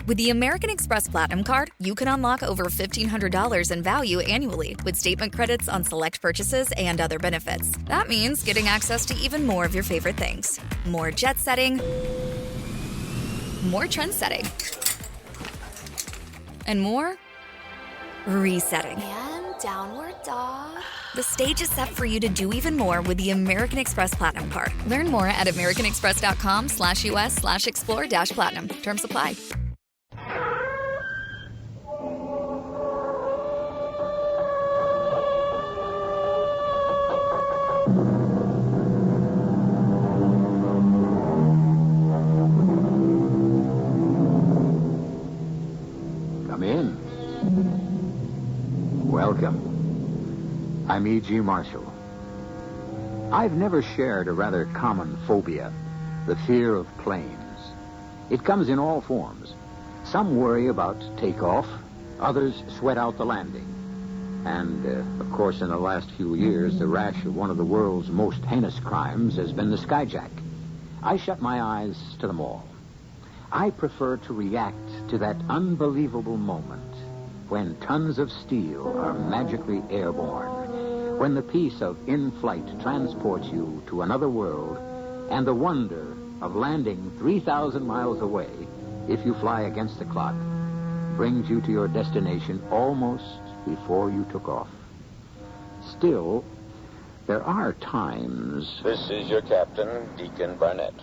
With the American Express Platinum Card, you can unlock over $1,500 in value annually with statement credits on select purchases and other benefits. That means getting access to even more of your favorite things. More jet setting, more trend setting, and more resetting. And downward dog. The stage is set for you to do even more with the American Express Platinum Card. Learn more at americanexpress.com/US/explore-platinum. Terms apply. Come in. Welcome. I'm E.G. Marshall. I've never shared a rather common phobia, the fear of planes. It comes in all forms. Some worry about takeoff, others sweat out the landing. And, of course, in the last few years, the rash of one of the world's most heinous crimes has been the skyjack. I shut my eyes to them all. I prefer to react to that unbelievable moment when tons of steel are magically airborne, when the peace of in-flight transports you to another world, and the wonder of landing 3,000 miles away, if you fly against the clock, brings you to your destination almost before you took off. Still, there are times... This is your captain, Deacon Barnett.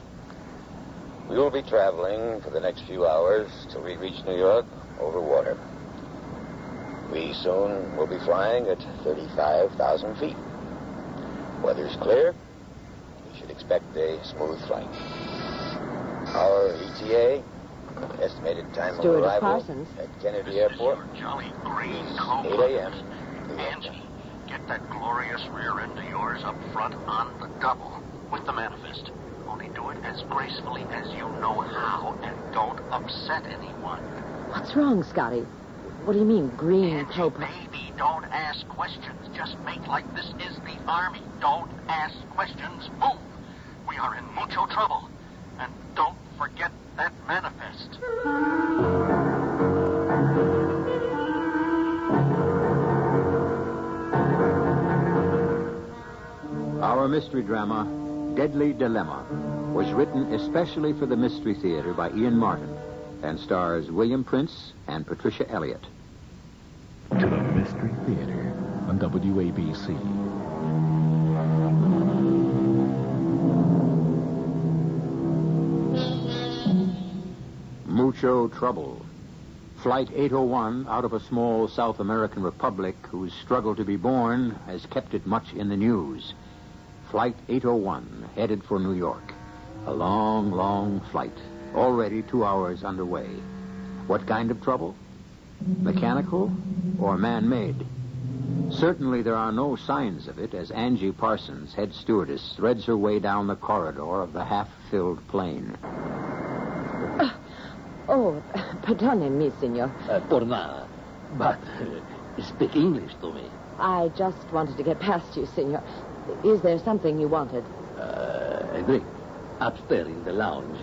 We will be traveling for the next few hours till we reach New York over water. We soon will be flying at 35,000 feet. Weather's clear. We should expect a smooth flight. Our ETA, estimated time of arrival at Kennedy Airport, Jolly green is cold 8 a.m. Angie, get that glorious rear end of yours up front on the double with the manifest. Only do it as gracefully as you know how, and don't upset anyone. What's wrong, Scotty? What do you mean, green Angie, cope? baby, don't ask questions. Just make like this is the Army. Don't ask questions. Move. We are in mucho trouble. And don't forget that manifest. Our mystery drama, Deadly Dilemma, was written especially for the Mystery Theater by Ian Martin and stars William Prince and Patricia Elliott. To the Mystery Theater on WABC. Mucho trouble. Flight 801 out of a small South American republic whose struggle to be born has kept it much in the news. Flight 801 headed for New York. A long, long flight. Already 2 hours underway. What kind of trouble? Mechanical or man-made? Certainly there are no signs of it as Angie Parsons, head stewardess, threads her way down the corridor of the half-filled plane. Perdone, senor. Por nada. But speak English to me. I just wanted to get past you, senor. Is there something you wanted? A drink. Upstairs in the lounge.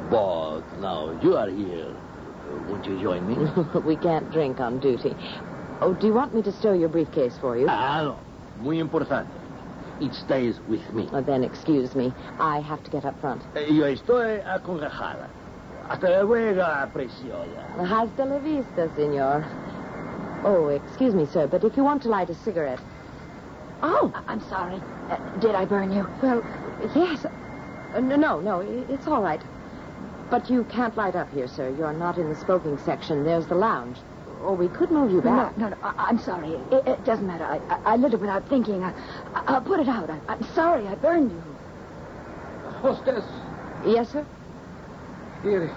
But now you are here. Won't you join me? We can't drink on duty. Oh, do you want me to stow your briefcase for you? No. Muy importante. It stays with me. Well, then excuse me. I have to get up front. Yo estoy acongojada. Hasta luego, preciosa. Hasta la vista, senor. Oh, excuse me, sir, but if you want to light a cigarette... Oh, I'm sorry. Did I burn you? Well, yes. No, it's all right. But you can't light up here, sir. You're not in the smoking section. There's the lounge. Or we could move you back. No, I'm sorry. It doesn't matter. I lit it without thinking. I'll put it out. I'm sorry I burned you. Hostess. Yes, sir? Here,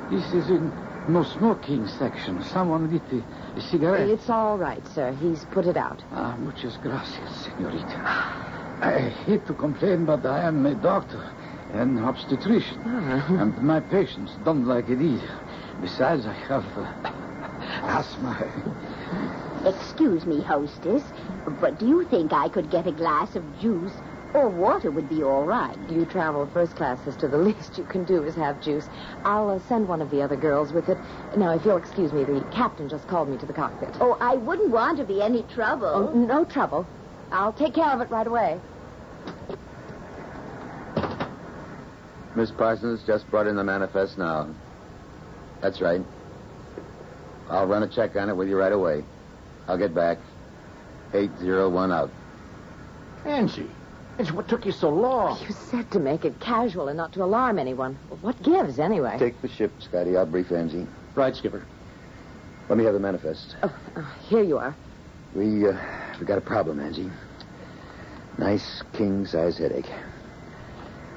this is in no smoking section. Someone lit a cigarette. It's all right, sir. He's put it out. Muchas gracias, señorita. I hate to complain, but I am a doctor and obstetrician. And my patients don't like it either. Besides, I have asthma. Excuse me, hostess, but do you think I could get a glass of juice Or water would be all right. You travel first class, sister. The least you can do is have juice. I'll send one of the other girls with it. Now, if you'll excuse me, the captain just called me to the cockpit. Oh, I wouldn't want to be any trouble. Oh, no trouble. I'll take care of it right away. Miss Parsons just brought in the manifest now. That's right. I'll run a check on it with you right away. I'll get back. 801 out. Angie, what took you so long? You said to make it casual and not to alarm anyone. Well, what gives, anyway? Take the ship, Scotty. I'll brief Angie. Right, Skipper. Let me have the manifest. Here you are. We got a problem, Angie. Nice king-size headache.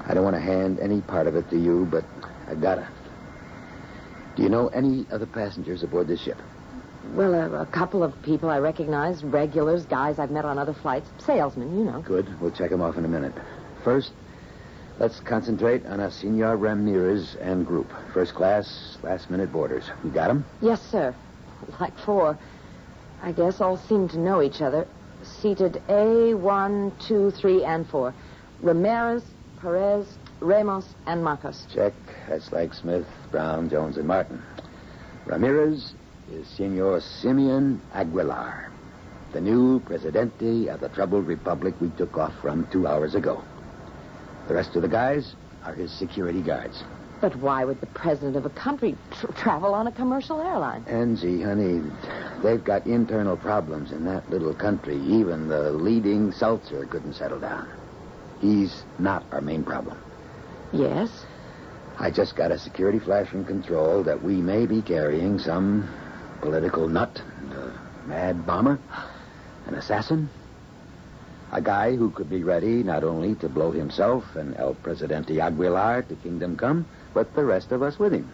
I don't want to hand any part of it to you, but I gotta. Do you know any other passengers aboard this ship? Well, a couple of people I recognize, regulars, guys I've met on other flights, salesmen, you know. Good. We'll check them off in a minute. First, let's concentrate on a Senor Ramirez and group. First class, last-minute boarders. You got them? Yes, sir. Like 4. I guess all seem to know each other. Seated A1, 2, 3, and 4. Ramirez, Perez, Ramos, and Marcos. Check. That's like Smith, Brown, Jones, and Martin. Ramirez is Senor Simeon Aguilar, the new Presidente of the troubled republic we took off from 2 hours ago. The rest of the guys are his security guards. But why would the president of a country travel on a commercial airline? Angie, honey, they've got internal problems in that little country. Even the leading seltzer couldn't settle down. He's not our main problem. Yes? I just got a security flash from control that we may be carrying some political nut, a mad bomber, an assassin, a guy who could be ready not only to blow himself and El Presidente Aguilar to kingdom come, but the rest of us with him.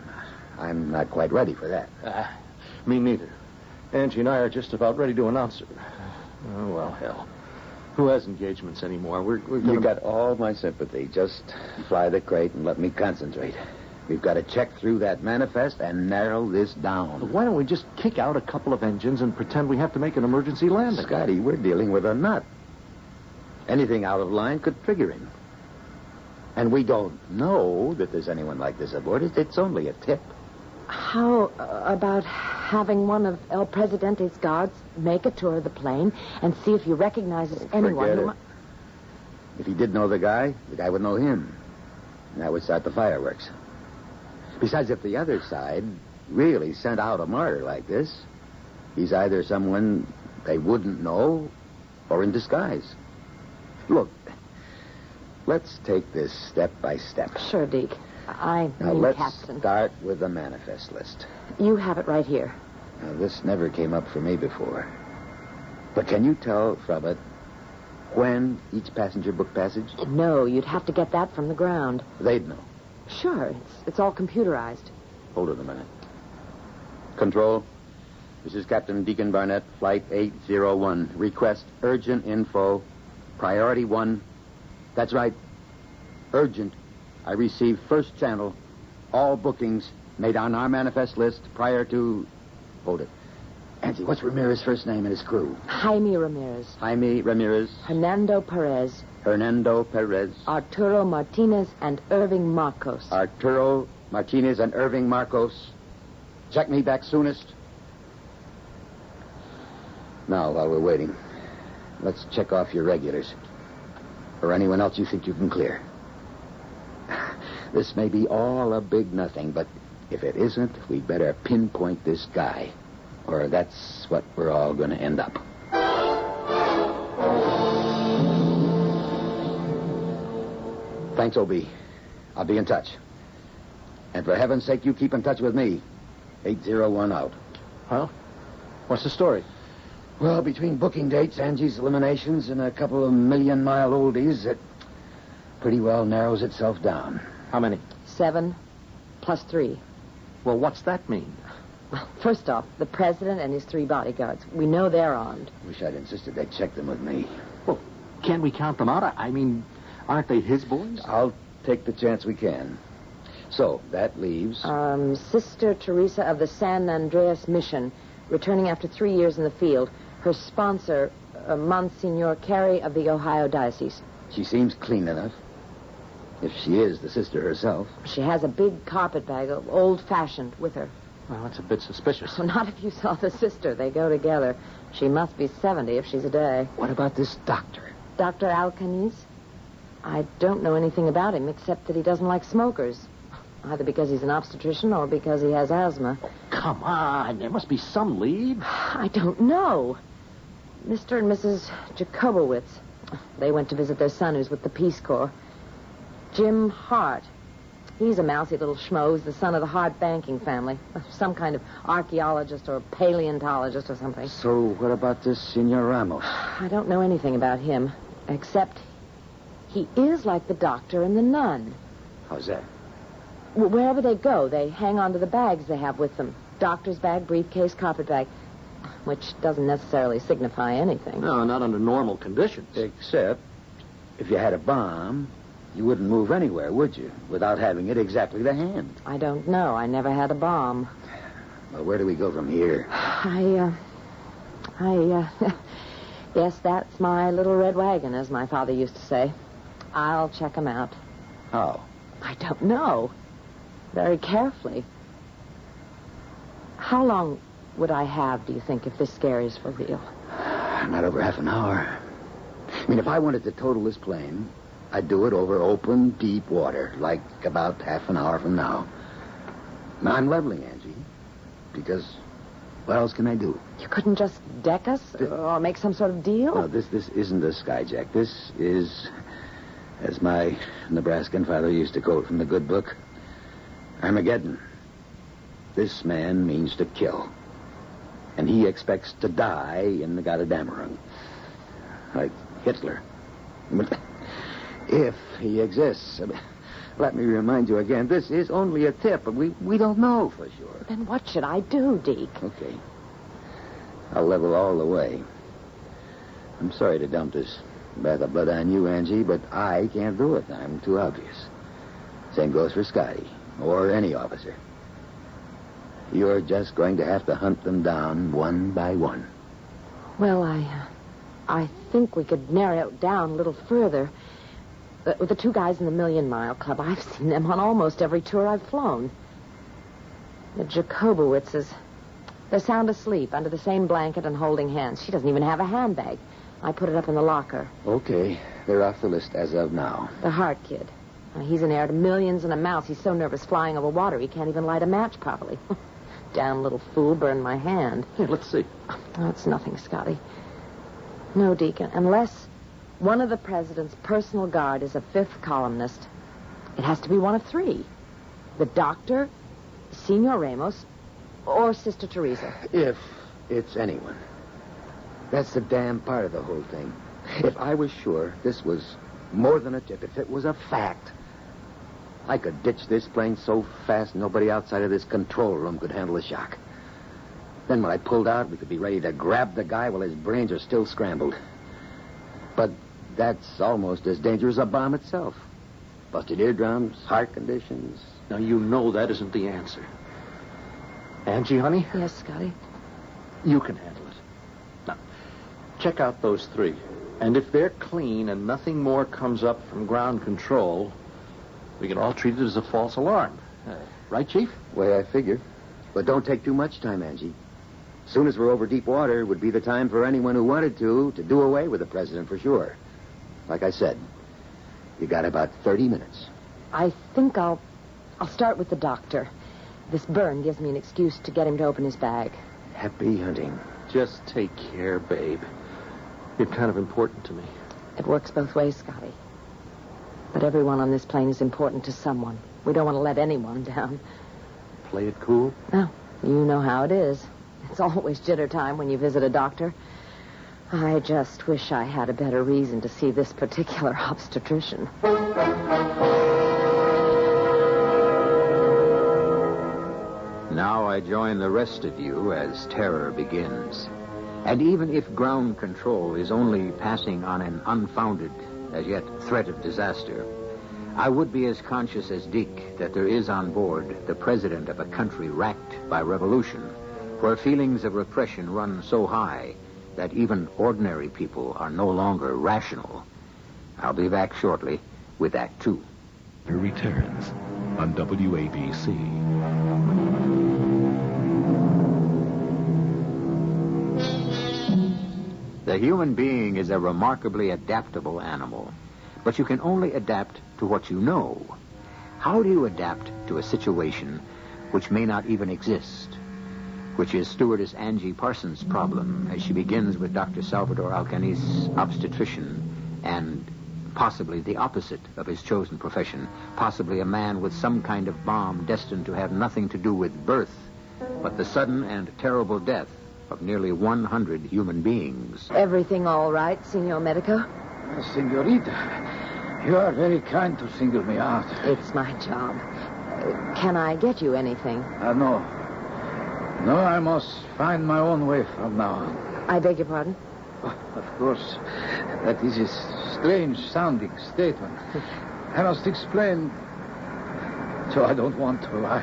I'm not quite ready for that. Me neither. Angie and I are just about ready to announce it. Oh, well, hell. Who has engagements anymore? We're gonna... You got all my sympathy. Just fly the crate and let me concentrate. We've got to check through that manifest and narrow this down. Why don't we just kick out a couple of engines and pretend we have to make an emergency landing? Scotty, we're dealing with a nut. Anything out of line could trigger him. And we don't know that there's anyone like this aboard. It's only a tip. How about having one of El Presidente's guards make a tour of the plane and see if he recognizes anyone Forget who it. If he did know the guy would know him. And that would start the fireworks. Besides, if the other side really sent out a martyr like this, he's either someone they wouldn't know or in disguise. Look, let's take this step by step. Sure, Deke. Now, let's start with the manifest list. You have it right here. Now, this never came up for me before. But can you tell from it when each passenger booked passage? No, you'd have to get that from the ground. They'd know. Sure, it's all computerized. Hold it a minute. Control, this is Captain Deacon Barnett, Flight 801. Request urgent info, priority 1. That's right, urgent. I received first channel, all bookings made on our manifest list prior to... Hold it. Angie, what's Ramirez's first name and his crew? Jaime Ramirez. Jaime Ramirez. Hernando Perez. Hernando Perez. Arturo Martinez and Irving Marcos. Arturo Martinez and Irving Marcos. Check me back soonest. Now, while we're waiting, let's check off your regulars. Or anyone else you think you can clear. This may be all a big nothing, but if it isn't, we'd better pinpoint this guy. Or that's what we're all going to end up. Thanks, O.B. I'll be in touch. And for heaven's sake, you keep in touch with me. 801 out. Well, what's the story? Well, between booking dates, Angie's eliminations, and a couple of million-mile oldies, it pretty well narrows itself down. How many? 7 plus 3. Well, what's that mean? Well, first off, the president and his 3 bodyguards. We know they're armed. Wish I'd insisted they'd check them with me. Well, can't we count them out? I mean, aren't they his boys? I'll take the chance we can. So, that leaves... Sister Teresa of the San Andreas Mission, returning after 3 years in the field. Her sponsor, Monsignor Carey of the Ohio Diocese. She seems clean enough. If she is the sister herself. She has a big carpet bag, old-fashioned, with her. Well, that's a bit suspicious. So not if you saw the sister. They go together. She must be 70 if she's a day. What about this doctor? Dr. Alcanis? I don't know anything about him except that he doesn't like smokers. Either because he's an obstetrician or because he has asthma. Oh, come on. There must be some lead. I don't know. Mr. and Mrs. Jacobowitz. They went to visit their son who's with the Peace Corps. Jim Hart. He's a mousy little schmo who's the son of the Hart banking family. Some kind of archaeologist or paleontologist or something. So what about this Senor Ramos? I don't know anything about him, except he is like the doctor and the nun. How's that? Wherever they go, they hang on to the bags they have with them. Doctor's bag, briefcase, carpet bag. Which doesn't necessarily signify anything. No, not under normal conditions. Except if you had a bomb, you wouldn't move anywhere, would you? Without having it exactly to hand. I don't know. I never had a bomb. Well, where do we go from here? Yes, that's my little red wagon, as my father used to say. I'll check 'em out. How? I don't know. Very carefully. How long would I have, do you think, if this scare is for real? Not over half an hour. I mean, if I wanted to total this plane, I'd do it over open, deep water, like about half an hour from now. Now, I'm leveling, Angie, because what else can I do? You couldn't just deck us or make some sort of deal? No, this isn't a skyjack. This is, as my Nebraskan father used to quote from the good book, Armageddon. This man means to kill. And he expects to die in the Gotterdammerung. Like Hitler. If he exists. Let me remind you again, this is only a tip, but we don't know for sure. Then what should I do, Deke? Okay. I'll level all the way. I'm sorry to dump this bath of blood on you, Angie, but I can't do it. I'm too obvious. Same goes for Scotty, or any officer. You're just going to have to hunt them down one by one. Well, I think we could narrow it down a little further. With the two guys in the Million Mile Club, I've seen them on almost every tour I've flown. The Jacobowitzes, they're sound asleep under the same blanket and holding hands. She doesn't even have a handbag. I put it up in the locker. Okay, they're off the list as of now. The Hart kid. He's an heir to millions and a mouse. He's so nervous flying over water he can't even light a match properly. Damn little fool burned my hand. Here, let's see. Oh, it's nothing, Scotty. No, Deacon, unless one of the president's personal guard is a fifth columnist, it has to be one of three. The doctor, Senor Ramos, or Sister Teresa. If it's anyone. That's the damn part of the whole thing. If I was sure this was more than a tip, if it was a fact, I could ditch this plane so fast nobody outside of this control room could handle the shock. Then when I pulled out, we could be ready to grab the guy while his brains are still scrambled. But that's almost as dangerous as a bomb itself. Busted eardrums, heart conditions. Now, you know that isn't the answer. Angie, honey? Yes, Scotty? You can handle it. Now, check out those three. And if they're clean and nothing more comes up from ground control, we can all treat it as a false alarm. Right, Chief? Way I figure. But don't take too much time, Angie. As soon as we're over deep water would be the time for anyone who wanted to do away with the president for sure. Like I said, you got about 30 minutes. I think I'll start with the doctor. This burn gives me an excuse to get him to open his bag. Happy hunting. Just take care, babe. You're kind of important to me. It works both ways, Scotty. But everyone on this plane is important to someone. We don't want to let anyone down. Play it cool? No, you know how it is. It's always jitter time when you visit a doctor. I just wish I had a better reason to see this particular obstetrician. Now I join the rest of you as terror begins. And even if ground control is only passing on an unfounded, as yet, threat of disaster, I would be as conscious as Dick that there is on board the president of a country racked by revolution, where feelings of repression run so high that even ordinary people are no longer rational. I'll be back shortly with Act 2. Returns on WABC. The human being is a remarkably adaptable animal, but you can only adapt to what you know. How do you adapt to a situation which may not even exist? Which is stewardess Angie Parsons' problem as she begins with Dr. Salvador Alcanis, obstetrician, and possibly the opposite of his chosen profession, possibly a man with some kind of bomb destined to have nothing to do with birth, but the sudden and terrible death of nearly 100 human beings. Everything all right, Senor Medico? Senorita, you are very kind to single me out. It's my job. Can I get you anything? No. No, I must find my own way from now on. I beg your pardon? Of course. That is a strange-sounding statement. I must explain. So I don't want to. I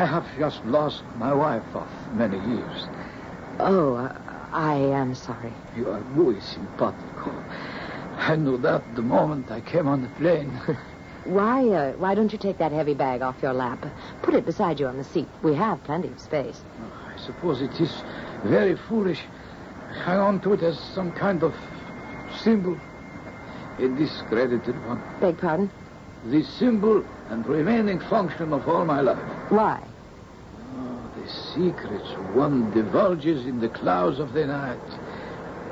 have just lost my wife of many years. Oh, I am sorry. You are muy simpatico. I knew that the moment I came on the plane. Why don't you take that heavy bag off your lap? Put it beside you on the seat. We have plenty of space. I suppose it is very foolish. Hang on to it as some kind of symbol. A discredited one. Beg pardon? The symbol and remaining function of all my life. Why? The secrets one divulges in the clouds of the night.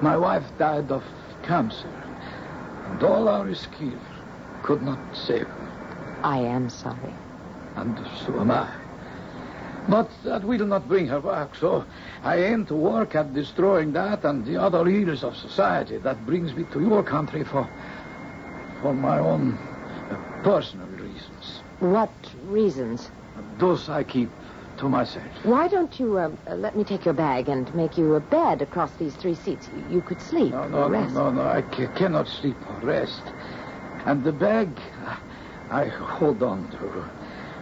My wife died of cancer, and all our skill could not save her. I am sorry. And so am I. But that will not bring her back, so I aim to work at destroying that and the other ills of society. That brings me to your country for my own personal reasons. What reasons? Those I keep to myself. Why don't you let me take your bag and make you a bed across these 3 seats? You could sleep or rest. No, I cannot sleep or rest. And the bag, I hold on to.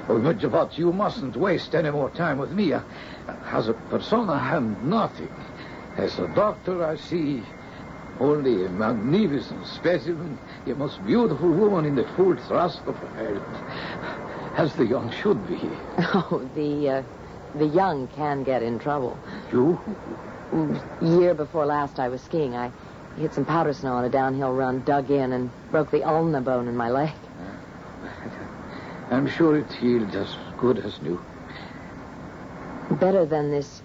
But you mustn't waste any more time with me. As a persona, I am nothing. As a doctor, I see only a magnificent specimen, a most beautiful woman in the full thrust of her health, as the young should be. Oh, the young can get in trouble. You? Year before last, I was skiing. I hit some powder snow on a downhill run, dug in, and broke the ulna bone in my leg. I'm sure it healed as good as new. Better than this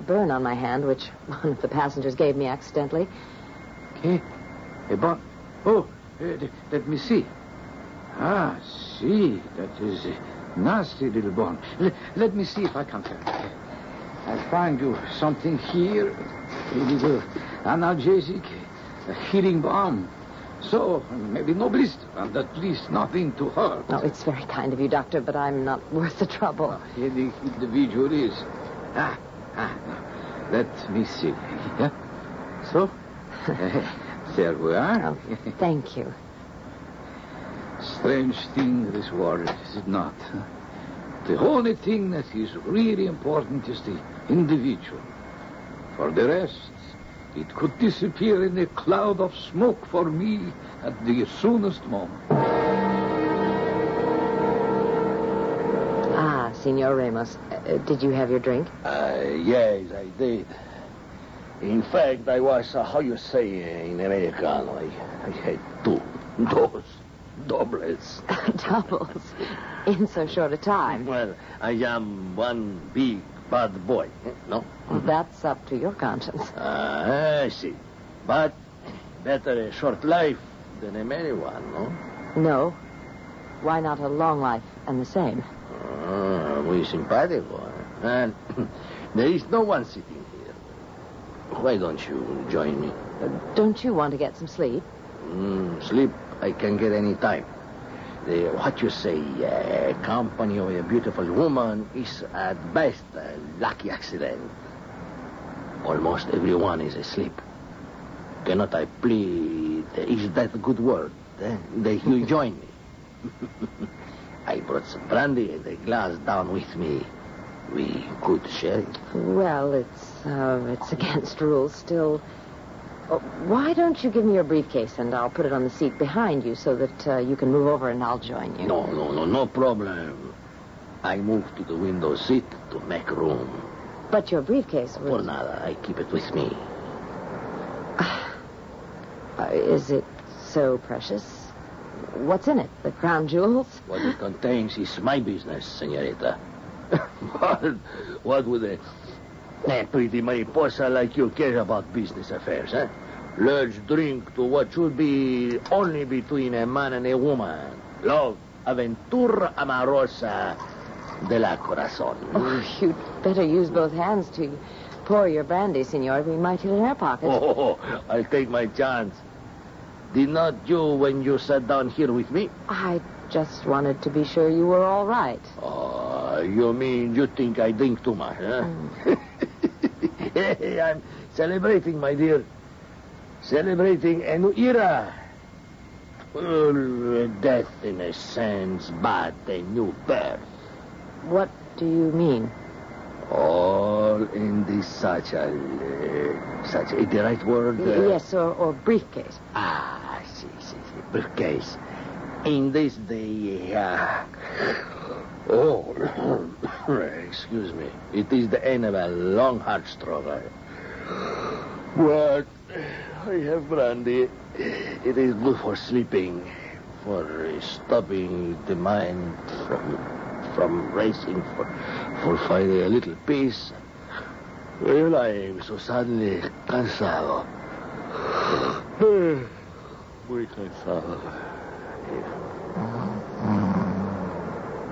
burn on my hand, which one of the passengers gave me accidentally. Okay. A burn? Oh, let me see. Ah, see. That is a nasty little burn. Let me see if I can find it. I'll find you something here. A little analgesic, a healing balm. So, maybe no blister, and at least nothing to hurt. Oh, it's very kind of you, Doctor, but I'm not worth the trouble. Here the individual is. Let me see. Yeah? So, there we are. Oh, thank you. Strange thing, this world, is it not? The only thing that is really important is the individual. For the rest, it could disappear in a cloud of smoke for me at the soonest moment. Ah, Senor Ramos, did you have your drink? Yes, I did. In fact, I was, how you say in Americano, I had 2 doubles. Doubles? In so short a time? Well, I am one big bad boy, no? That's up to your conscience. I see. But better a short life than a merry one, no? No. Why not a long life and the same? Muy simpático. And there is no one sitting here. Why don't you join me? Don't you want to get some sleep? Sleep I can get any time. What you say, company of a beautiful woman is at best a lucky accident. Almost everyone is asleep. Cannot I plead? Is that a good word? That you join me? I brought some brandy and a glass down with me. We could share it. Well, it's against rules. Still, Why don't you give me your briefcase and I'll put it on the seat behind you so that you can move over and I'll join you. No problem. I move to the window seat to make room. But your briefcase was... Por nada, I keep it with me. Is it so precious? What's in it? The crown jewels? What it contains is my business, senorita. What would a pretty mariposa like you care about business affairs, eh? Let's drink to what should be only between a man and a woman. Love, aventura amorosa de la corazón. Oh, you'd better use both hands to pour your brandy, senor. We might hit an air pocket. Oh, I'll take my chance. Did not you when you sat down here with me? I just wanted to be sure you were all right. Oh, you mean you think I drink too much, huh? Hey, I'm celebrating, my dear. Celebrating a new era. Well, death in a sense, but a new birth. What do you mean? All in this such a the right word? Yes, or briefcase. See, briefcase. In this day, excuse me. It is the end of a long, hard struggle. But I have brandy. It is good for sleeping, for stopping the mind from racing, for finding a little peace. Well, I am so suddenly cansado. Muy cansado.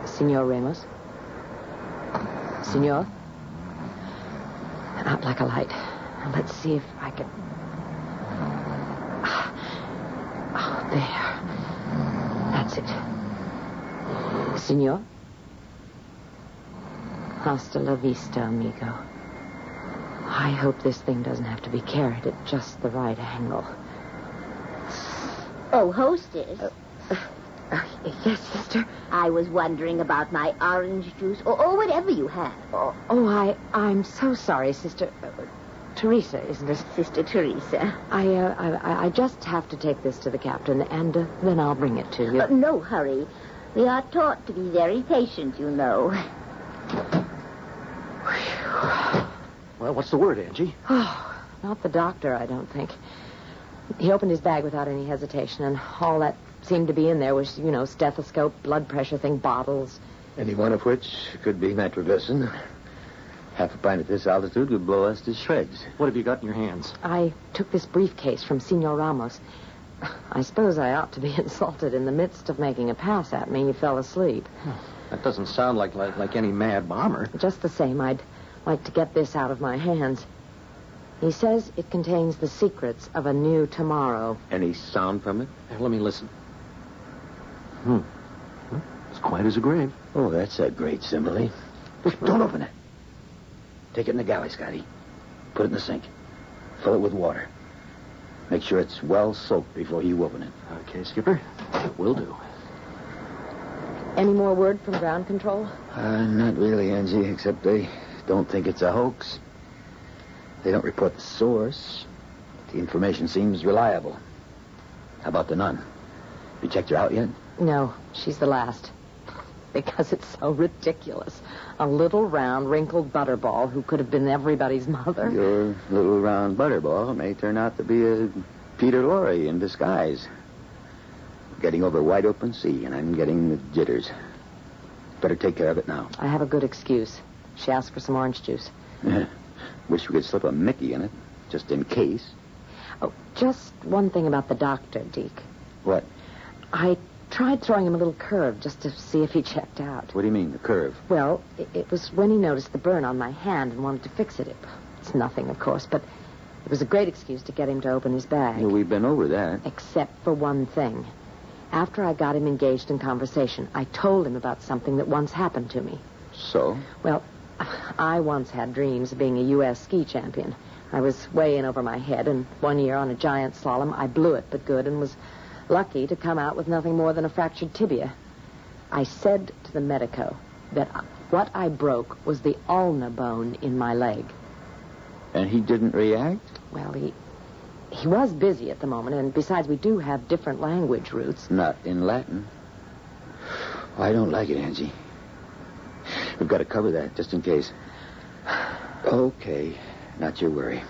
Senor Ramos? Senor? Out like a light. Now, let's see if I can... Oh, there. That's it. Senor? Hasta la vista, amigo. I hope this thing doesn't have to be carried at just the right angle. Oh, hostess. Yes, sister? I was wondering about my orange juice or whatever you have. I'm so sorry, sister. Teresa, isn't it? Sister Teresa. I just have to take this to the captain, and then I'll bring it to you. No hurry. We are taught to be very patient, you know. Well, what's the word, Angie? Oh, not the doctor, I don't think. He opened his bag without any hesitation, and all that seemed to be in there was, stethoscope, blood pressure thing, bottles. Any one of which could be nitroglycerin. Half a pint at this altitude would blow us to shreds. What have you got in your hands? I took this briefcase from Senor Ramos. I suppose I ought to be insulted. In the midst of making a pass at me, he fell asleep. That doesn't sound like any mad bomber. Just the same, I'd like to get this out of my hands. He says it contains the secrets of a new tomorrow. Any sound from it? Let me listen. It's quiet as a grave. Oh, that's a great simile. Don't open it. Take it in the galley, Scotty. Put it in the sink. Fill it with water. Make sure it's well soaked before you open it. Okay, Skipper. Will do. Any more word from ground control? Not really, Angie, except they don't think it's a hoax. They don't report the source. The information seems reliable. How about the nun? You checked her out yet? No, she's the last. Because it's so ridiculous. A little round, wrinkled butterball who could have been everybody's mother. Your little round butterball may turn out to be a Peter Lorre in disguise. Getting over a wide open sea, and I'm getting the jitters. Better take care of it now. I have a good excuse. She asked for some orange juice. Wish we could slip a Mickey in it, just in case. Oh, just one thing about the doctor, Deke. What? I tried throwing him a little curve just to see if he checked out. What do you mean, the curve? Well, it was when he noticed the burn on my hand and wanted to fix it. It's nothing, of course, but it was a great excuse to get him to open his bag. Well, we've been over that. Except for one thing. After I got him engaged in conversation, I told him about something that once happened to me. So? Well, I once had dreams of being a U.S. ski champion. I was way in over my head, and one year on a giant slalom, I blew it but good and was lucky to come out with nothing more than a fractured tibia. I said to the medico that what I broke was the ulna bone in my leg. And he didn't react? Well, He was busy at the moment, and besides, we do have different language roots. Not in Latin. I don't like it, Angie. We've got to cover that, just in case. Okay, not your worry.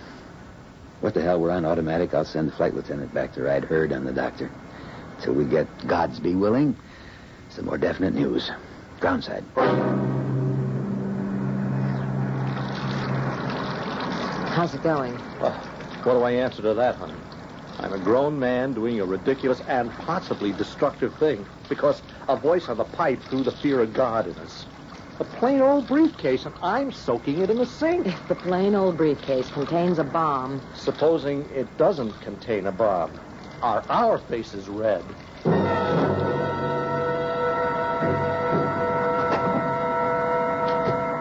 What the hell, we're on automatic. I'll send the flight lieutenant back to ride herd on the doctor. Till we get, God's be willing, some more definite news. Groundside. How's it going? Well, what do I answer to that, honey? I'm a grown man doing a ridiculous and possibly destructive thing because a voice on the pipe threw the fear of God in us. A plain old briefcase, and I'm soaking it in the sink. If the plain old briefcase contains a bomb... Supposing it doesn't contain a bomb. Are our faces red?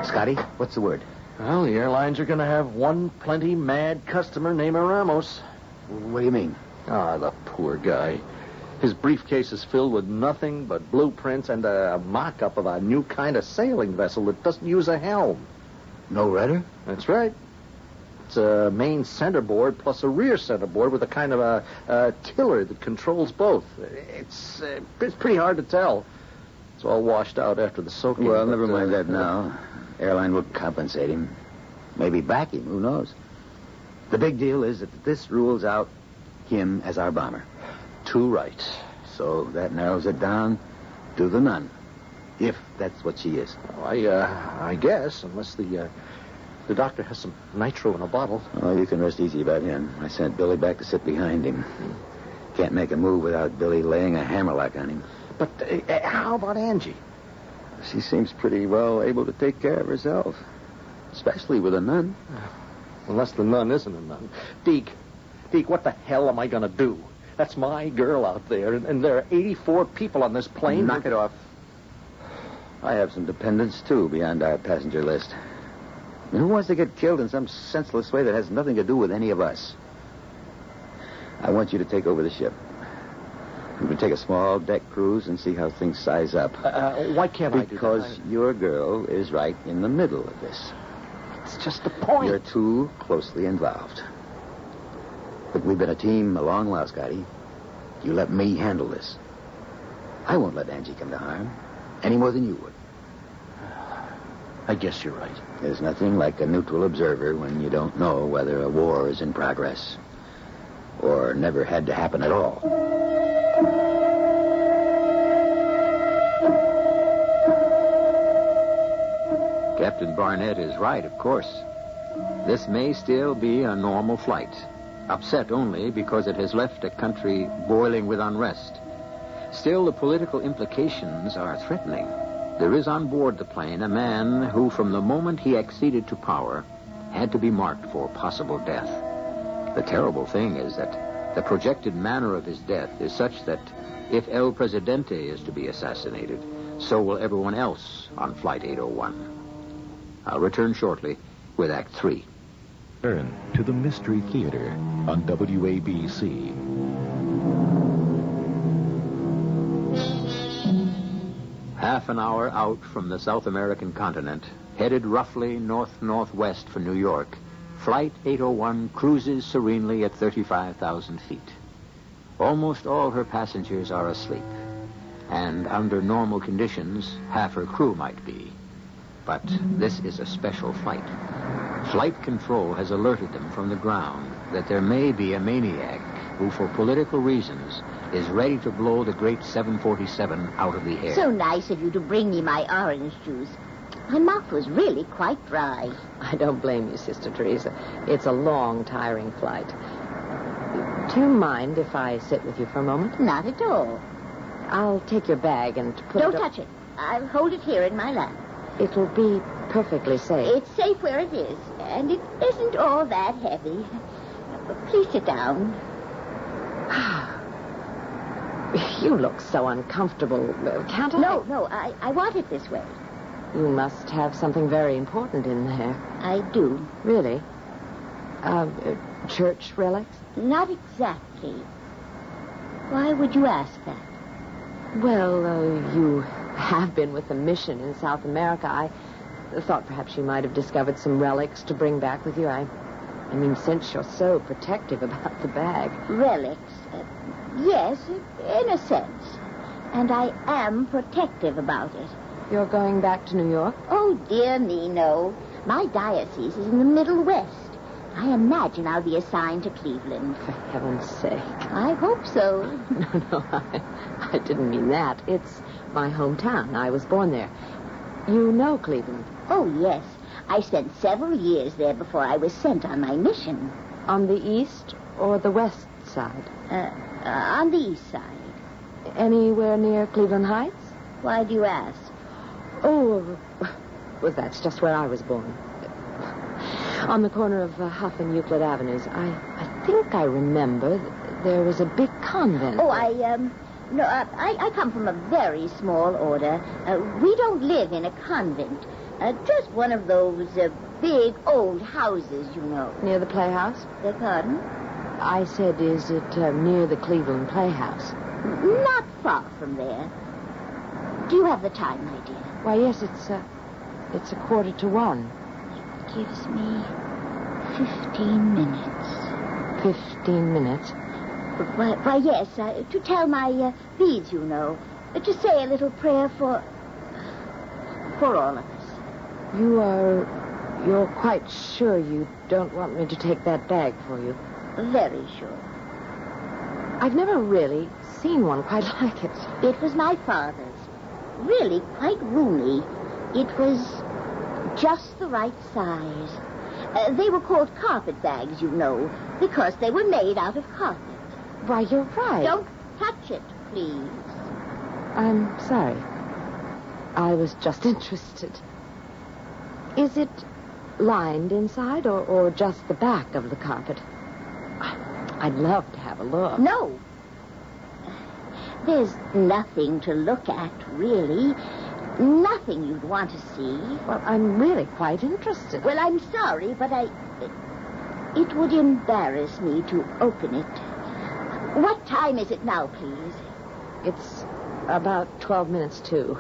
Scotty, what's the word? Well, the airlines are going to have one plenty mad customer named Ramos. What do you mean? Ah, the poor guy. His briefcase is filled with nothing but blueprints and a mock-up of a new kind of sailing vessel that doesn't use a helm. No rudder? That's right. It's a main centerboard plus a rear centerboard with a kind of a tiller that controls both. It's pretty hard to tell. It's all washed out after the soaking. Well, never mind that now. Airline will compensate him. Maybe back him. Who knows? The big deal is that this rules out him as our bomber. Too right. So that narrows it down to the nun. If that's what she is. Well, I guess, unless the doctor has some nitro in a bottle. Oh, you can rest easy about him. I sent Billy back to sit behind him. Can't make a move without Billy laying a hammerlock on him. But how about Angie? She seems pretty well able to take care of herself. Especially with a nun. Unless the nun isn't a nun. Deke, what the hell am I going to do? That's my girl out there, and there are 84 people on this plane. Knock it off. I have some dependents, too, beyond our passenger list. And who wants to get killed in some senseless way that has nothing to do with any of us? I want you to take over the ship. We can take a small deck cruise and see how things size up. Why can't I do that? Because your girl is right in the middle of this. It's just the point. You're too closely involved. But we've been a team a long while, Scotty. You let me handle this. I won't let Angie come to harm. Any more than you would. I guess you're right. There's nothing like a neutral observer when you don't know whether a war is in progress or never had to happen at all. Captain Barnett is right, of course. This may still be a normal flight. Upset only because it has left a country boiling with unrest. Still, the political implications are threatening. There is on board the plane a man who, from the moment he acceded to power, had to be marked for possible death. The terrible thing is that the projected manner of his death is such that if El Presidente is to be assassinated, so will everyone else on Flight 801. I'll return shortly with Act 3. Turn to the Mystery Theater on WABC. Half an hour out from the South American continent, headed roughly north-northwest for New York, Flight 801 cruises serenely at 35,000 feet. Almost all her passengers are asleep, and under normal conditions, half her crew might be. But this is a special flight. Flight control has alerted them from the ground that there may be a maniac who, for political reasons, is ready to blow the great 747 out of the air. So nice of you to bring me my orange juice. My mouth was really quite dry. I don't blame you, Sister Teresa. It's a long, tiring flight. Do you mind if I sit with you for a moment? Not at all. I'll take your bag and put Don't it... touch it. I'll hold it here in my lap. It'll be perfectly safe. It's safe where it is, and it isn't all that heavy. Please sit down. You look so uncomfortable. Can't I? No, I want it this way. You must have something very important in there. I do. Really? Church relics? Not exactly. Why would you ask that? Well, you have been with a mission in South America. I thought perhaps you might have discovered some relics to bring back with you. I mean, since you're so protective about the bag. Relics? Yes, in a sense. And I am protective about it. You're going back to New York? Oh, dear me, no. My diocese is in the Middle West. I imagine I'll be assigned to Cleveland. For heaven's sake. I hope so. No, I didn't mean that. It's my hometown. I was born there. You know Cleveland? Oh, yes. I spent several years there before I was sent on my mission. On the east or the west side? On the east side. Anywhere near Cleveland Heights? Why do you ask? Oh, well, that's just where I was born. On the corner of Huff and Euclid Avenues. I think I remember there was a big convent. Oh, I come from a very small order. We don't live in a convent. Just one of those big old houses, you know. Near the Playhouse? Beg pardon? I said, is it near the Cleveland Playhouse? Not far from there. Do you have the time, my dear? Why, yes, it's 1:45. It gives me 15 minutes. 15 minutes? Why, yes, to tell my beads, you know. To say a little prayer for all of us. You're quite sure you don't want me to take that bag for you? Very sure. I've never really seen one quite like it. It was my father's. Really quite roomy. It was just the right size. They were called carpet bags, you know, because they were made out of carpet. Why, you're right. Don't touch it, please. I'm sorry. I was just interested. Is it lined inside or just the back of the carpet? I'd love to have a look. No. There's nothing to look at, really. Nothing you'd want to see. Well, I'm really quite interested. Well, I'm sorry, but it would embarrass me to open it. What time is it now, please? It's about 12 minutes to.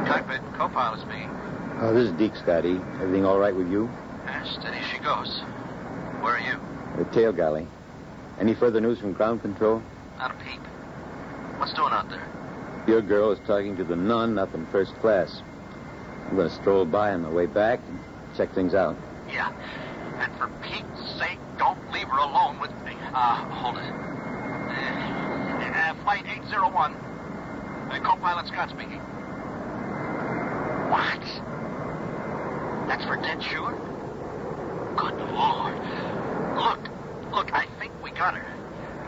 Cockpit, co-pilot speaking. Oh, this is Deke, Scotty. Everything all right with you? Steady she goes. Where are you? The tail galley. Any further news from ground control? Not a peep. What's doing out there? Your girl is talking to the nun up in first class. I'm going to stroll by on my way back and check things out. Yeah. And for Pete's sake, don't leave her alone with me. Hold it. Flight 801. Co-pilot Scott speaking. What? That's for dead sure? Good Lord. Look, I think we got her.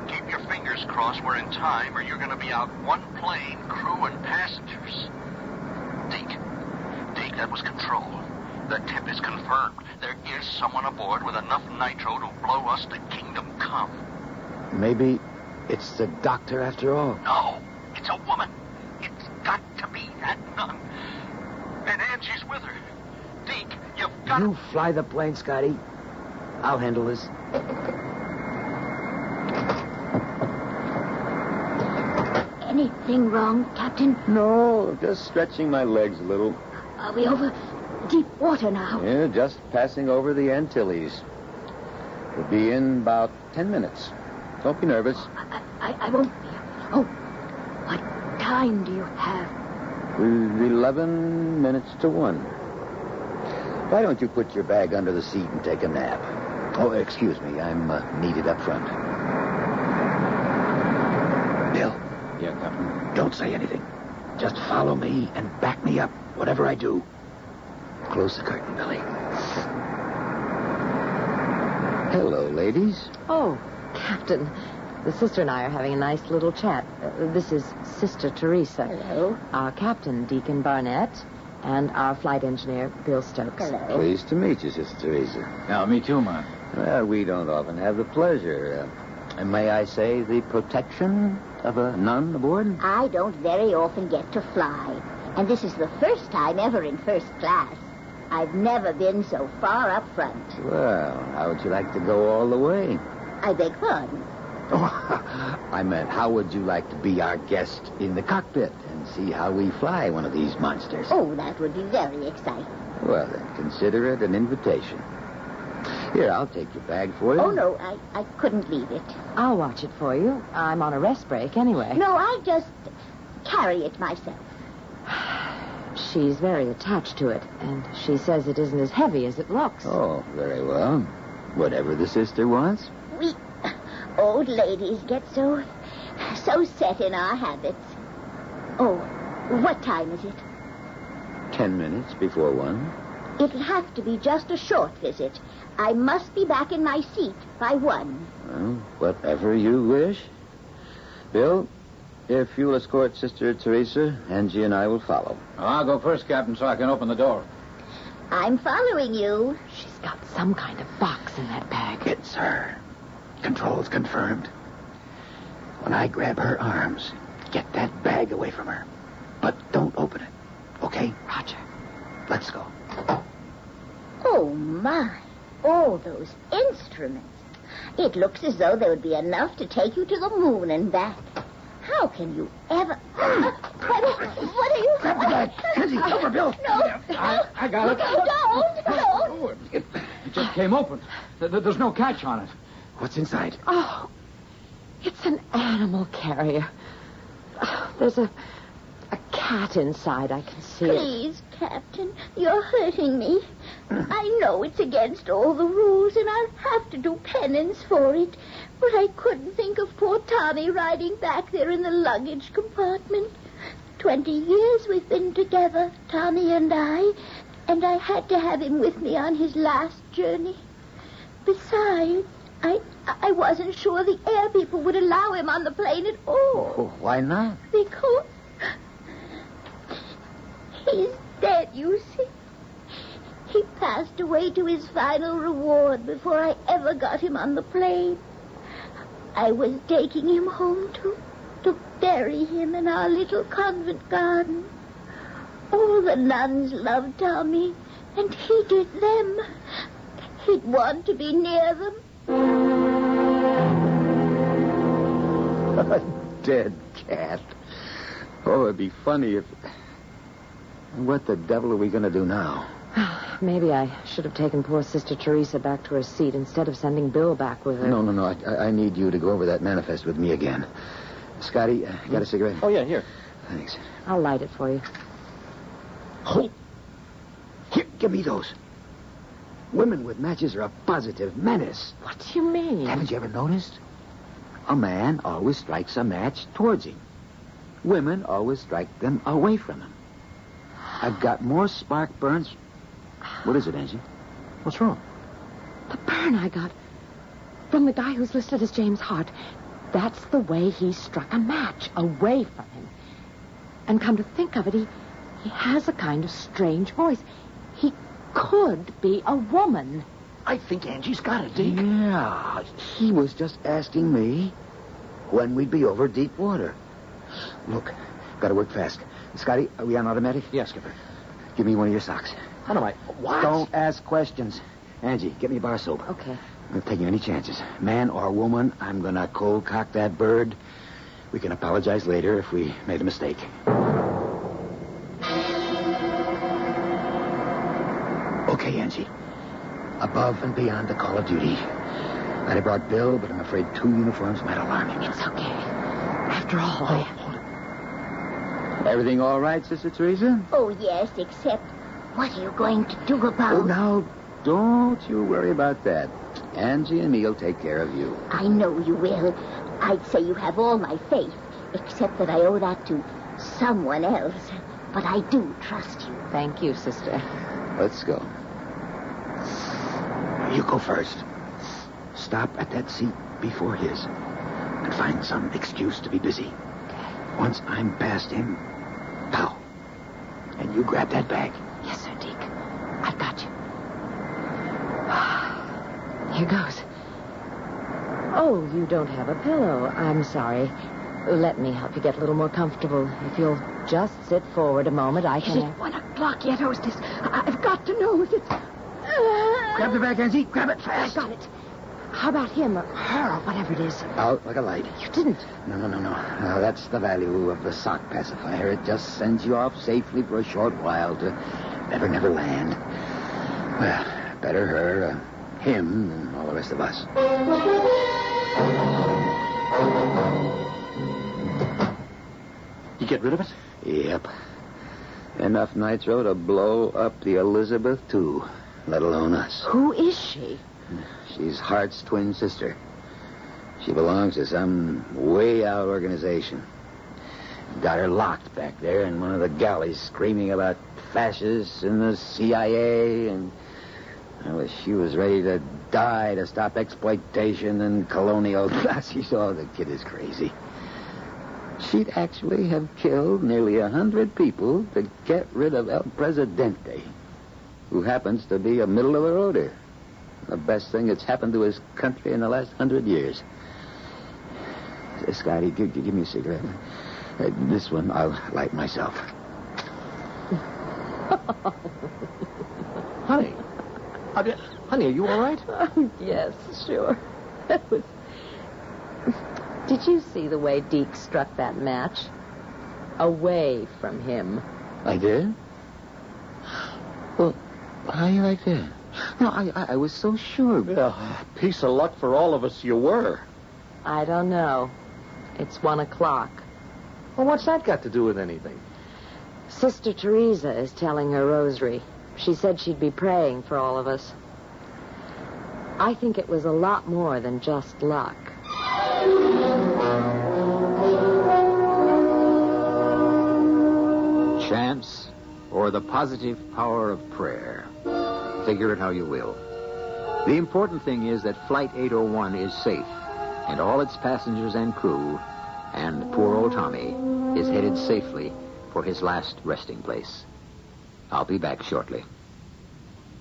Keep your fingers crossed we're in time, or you're going to be out one plane, crew and passengers. Deke, that was control. The tip is confirmed. There is someone aboard with enough nitro to blow us to kingdom come. Maybe it's the doctor after all. No, it's a woman. It's got to be that nun. And Angie's with her. Deke, you've got You fly the plane, Scotty. I'll handle this. Anything wrong, Captain? No, just stretching my legs a little. Are we over deep water now? Yeah, just passing over the Antilles. We'll be in about 10 minutes. Don't be nervous. I won't be. Oh, what time do you have? 11 minutes to 1. Why don't you put your bag under the seat and take a nap? Oh, excuse me. I'm needed up front. Bill, Yeah, Captain. don't say anything. Just follow me and back me up, whatever I do. Close the curtain, Billy. Hello, ladies. Oh, Captain. The sister and I are having a nice little chat. This is Sister Teresa. Hello. Our captain, Deacon Barnett, and our flight engineer, Bill Stokes. Hello. Pleased to meet you, Sister Teresa. Yeah, me too, man. Well, we don't often have the pleasure, and may I say the protection of a nun aboard? I don't very often get to fly. And this is the first time ever in first class. I've never been so far up front. Well, how would you like to go all the way? I beg pardon. Oh, I meant, how would you like to be our guest in the cockpit and see how we fly one of these monsters? Oh, that would be very exciting. Well, then, consider it an invitation. Here, I'll take your bag for you. Oh, no, I couldn't leave it. I'll watch it for you. I'm on a rest break anyway. No, I just carry it myself. She's very attached to it, and she says it isn't as heavy as it looks. Oh, very well. Whatever the sister wants. We old ladies get so set in our habits. Oh, what time is it? 10 minutes before 1. It'll have to be just a short visit. I must be back in my seat by 1. Well, whatever you wish. Bill, if you'll escort Sister Teresa, Angie and I will follow. I'll go first, Captain, so I can open the door. I'm following you. She's got some kind of box in that bag. It's her. Controls confirmed. When I grab her arms, get that bag away from her. But don't open it, okay? Roger. Let's go. Oh, my. All those instruments. It looks as though there would be enough to take you to the moon and back. How can you ever... What are you... Grab the bag. Kenzie, over, Bill. No. I got it. Don't. It just came open. There's no catch on it. What's inside? Oh, it's an animal carrier. There's a cat inside. I can see it. Please, Captain, you're hurting me. I know it's against all the rules, and I'll have to do penance for it. But I couldn't think of poor Tommy riding back there in the luggage compartment. 20 years we've been together, Tommy and I had to have him with me on his last journey. Besides, I wasn't sure the air people would allow him on the plane at all. Oh, why not? Because he's dead, you see. He passed away to his final reward before I ever got him on the plane. I was taking him home to bury him in our little convent garden. All the nuns loved Tommy, and he did them. He'd want to be near them. A dead cat. Oh, it'd be funny if... What the devil are we going to do now? Maybe I should have taken poor Sister Teresa back to her seat instead of sending Bill back with her. No. I need you to go over that manifest with me again. Scotty, you got a cigarette? Oh, yeah, here. Thanks. I'll light it for you. Oh. Here, give me those. Women with matches are a positive menace. What do you mean? Haven't you ever noticed? A man always strikes a match towards him. Women always strike them away from him. I've got more spark burns. What is it, Angie? What's wrong? The burn I got from the guy who's listed as James Hart. That's the way he struck a match, away from him. And come to think of it, he has a kind of strange voice. He could be a woman. I think Angie's got it, Deke. Yeah, he was just asking me when we'd be over deep water. Look, gotta work fast. Scotty, are we on automatic? Yes, Skipper. Give me one of your socks. How do I... What? Don't ask questions. Angie, get me a bar of soap. Okay. I'm not taking any chances. Man or woman, I'm gonna cold cock that bird. We can apologize later if we made a mistake. Okay, Angie. Above and beyond the call of duty. I'd have brought Bill, but I'm afraid 2 uniforms might alarm him. It's okay. After all, Hold it. Everything all right, Sister Teresa? Oh, yes, except what are you going to do about... Oh, now, don't you worry about that. Angie and me will take care of you. I know you will. I'd say you have all my faith, except that I owe that to someone else. But I do trust you. thank you, sister. Let's go. You go first. Stop at that seat before his and find some excuse to be busy. Once I'm past him, pow. And you grab that bag. Yes, sir, Deke. I've got you. Here goes. Oh, you don't have a pillow. I'm sorry. Let me help you get a little more comfortable. If you'll just sit forward a moment, I can... Is it 1 o'clock yet, hostess? I've got to know if it's... Grab the bag, Angie. Grab it fast. I got it. How about him or her or whatever it is? Out like a light. You didn't. No. That's the value of the sock pacifier. It just sends you off safely for a short while to Never Land. Well, better her, him, than all the rest of us. You get rid of it? Yep. Enough nitro to blow up the Elizabeth, too, let alone us. Who is she? She's Hart's twin sister. She belongs to some way-out organization. Got her locked back there in one of the galleys, screaming about fascists and the CIA, and well, she was ready to die to stop exploitation and colonial Nazis. Oh, the kid is crazy. She'd actually have killed nearly 100 people to get rid of El Presidente, who happens to be a middle-of-the-roader. The best thing that's happened to his country in the last 100 years. Scotty, give me a cigarette. This one I'll light myself. Honey. Honey, are you all right? Yes, sure. Did you see the way Deke struck that match? Away from him. I did? Well, how do you like that? No, I was so sure. Well, piece of luck for all of us you were. I don't know. It's 1:00. Well, what's that got to do with anything? Sister Teresa is telling her rosary. She said she'd be praying for all of us. I think it was a lot more than just luck. Chance or the positive power of prayer. Figure it how you will. The important thing is that Flight 801 is safe, and all its passengers and crew, and poor old Tommy, is headed safely for his last resting place. I'll be back shortly.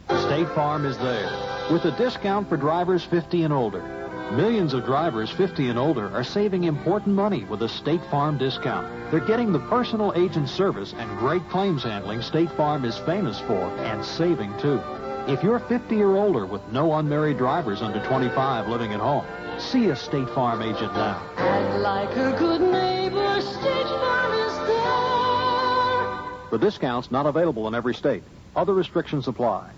State Farm is there with a discount for drivers 50 and older. Millions of drivers 50 and older are saving important money with a State Farm discount. They're getting the personal agent service and great claims handling State Farm is famous for, and saving too. If you're 50 or older with no unmarried drivers under 25 living at home, see a State Farm agent now. And like a good neighbor, State Farm is there. The discount's not available in every state. Other restrictions apply.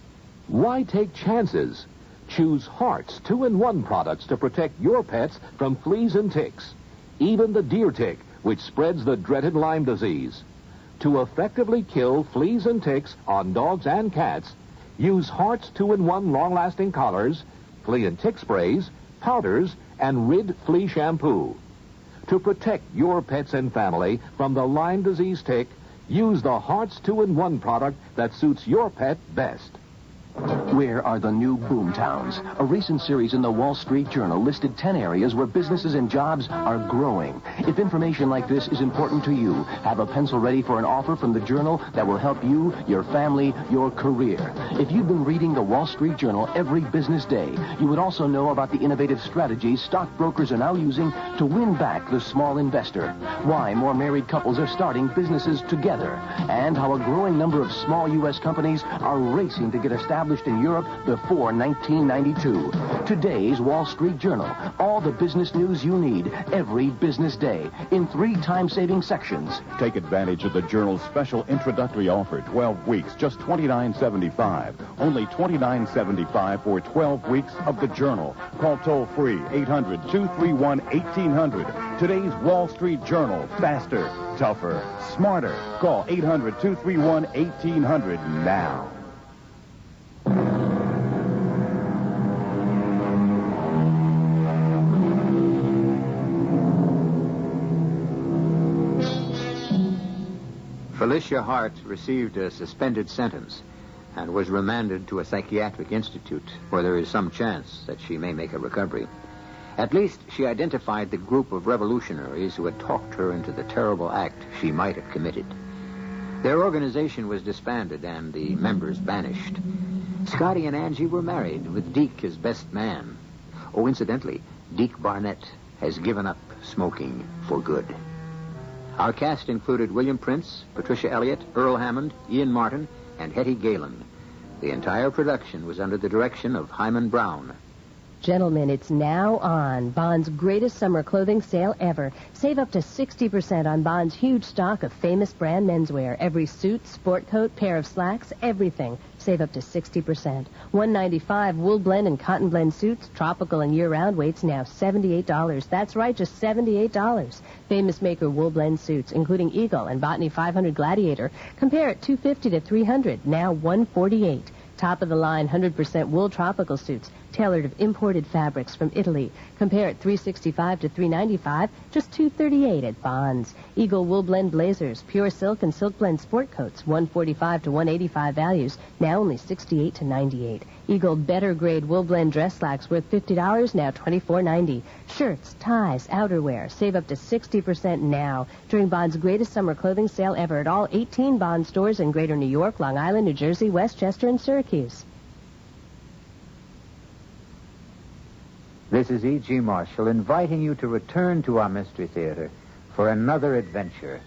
Why take chances? Choose Heart's 2-in-1 products to protect your pets from fleas and ticks. Even the deer tick, which spreads the dreaded Lyme disease. To effectively kill fleas and ticks on dogs and cats, use Heart's 2-in-1 long-lasting collars, flea and tick sprays, powders, and Rid flea shampoo. To protect your pets and family from the Lyme disease tick, use the Heart's 2-in-1 product that suits your pet best. Where are the new boomtowns? A recent series in the Wall Street Journal listed 10 areas where businesses and jobs are growing. If information like this is important to you, have a pencil ready for an offer from the Journal that will help you, your family, your career. If you've been reading the Wall Street Journal every business day, you would also know about the innovative strategies stockbrokers are now using to win back the small investor, why more married couples are starting businesses together, and how a growing number of small U.S. companies are racing to get established in Europe before 1992. Today's Wall Street Journal. All the business news you need every business day in 3 time-saving sections. Take advantage of the Journal's special introductory offer, 12 weeks, just $29.75. Only $29.75 for 12 weeks of the Journal. Call toll-free 800-231-1800. Today's Wall Street Journal. Faster, tougher, smarter. Call 800-231-1800 now. Felicia Hart received a suspended sentence and was remanded to a psychiatric institute where there is some chance that she may make a recovery. At least she identified the group of revolutionaries who had talked her into the terrible act she might have committed. Their organization was disbanded and the members banished. Scotty and Angie were married, with Deke his best man. Oh, incidentally, Deke Barnett has given up smoking for good. Our cast included William Prince, Patricia Elliott, Earl Hammond, Ian Martin, and Hetty Galen. The entire production was under the direction of Hyman Brown. Gentlemen, it's now on. Bond's greatest summer clothing sale ever. Save up to 60% on Bond's huge stock of famous brand menswear. Every suit, sport coat, pair of slacks, everything. Save up to 60%. $195 wool blend and cotton blend suits, tropical and year-round weights now $78. That's right, just $78. Famous maker wool blend suits, including Eagle and Botany 500 Gladiator, compare at $250 to $300, now $148. Top-of-the-line 100% wool tropical suits, tailored of imported fabrics from Italy. Compare at $365 to $395, just $238 at Bonds. Eagle wool blend blazers, pure silk and silk blend sport coats, $145 to $185 values, now only $68 to $98. Eagle better grade wool blend dress slacks worth $50, now $24.90. Shirts, ties, outerwear, save up to 60% now during Bond's greatest summer clothing sale ever at all 18 Bond stores in Greater New York, Long Island, New Jersey, Westchester, and Syracuse. This is E.G. Marshall inviting you to return to our Mystery Theater for another adventure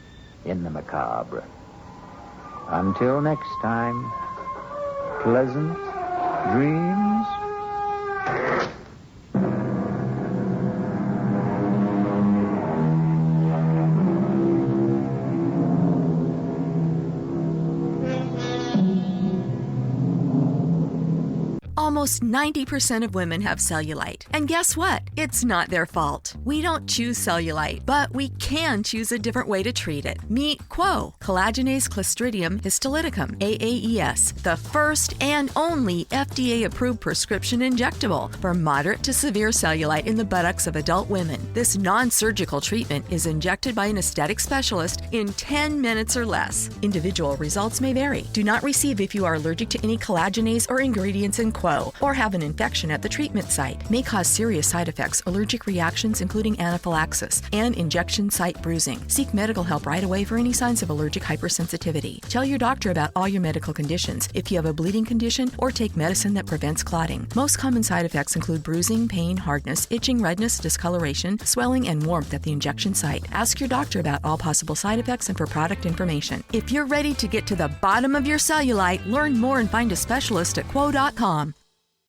in the macabre. Until next time, pleasant dreams. Almost 90% of women have cellulite. And guess what? It's not their fault. We don't choose cellulite, but we can choose a different way to treat it. Meet Quo, collagenase Clostridium histolyticum, AAES, the first and only FDA-approved prescription injectable for moderate to severe cellulite in the buttocks of adult women. This non-surgical treatment is injected by an aesthetic specialist in 10 minutes or less. Individual results may vary. Do not receive if you are allergic to any collagenase or ingredients in Quo, or have an infection at the treatment site. May cause serious side effects, allergic reactions including anaphylaxis, and injection site bruising. Seek medical help right away for any signs of allergic hypersensitivity. Tell your doctor about all your medical conditions if you have a bleeding condition or take medicine that prevents clotting. Most common side effects include bruising, pain, hardness, itching, redness, discoloration, swelling, and warmth at the injection site. Ask your doctor about all possible side effects and for product information. If you're ready to get to the bottom of your cellulite, learn more and find a specialist at Quo.com.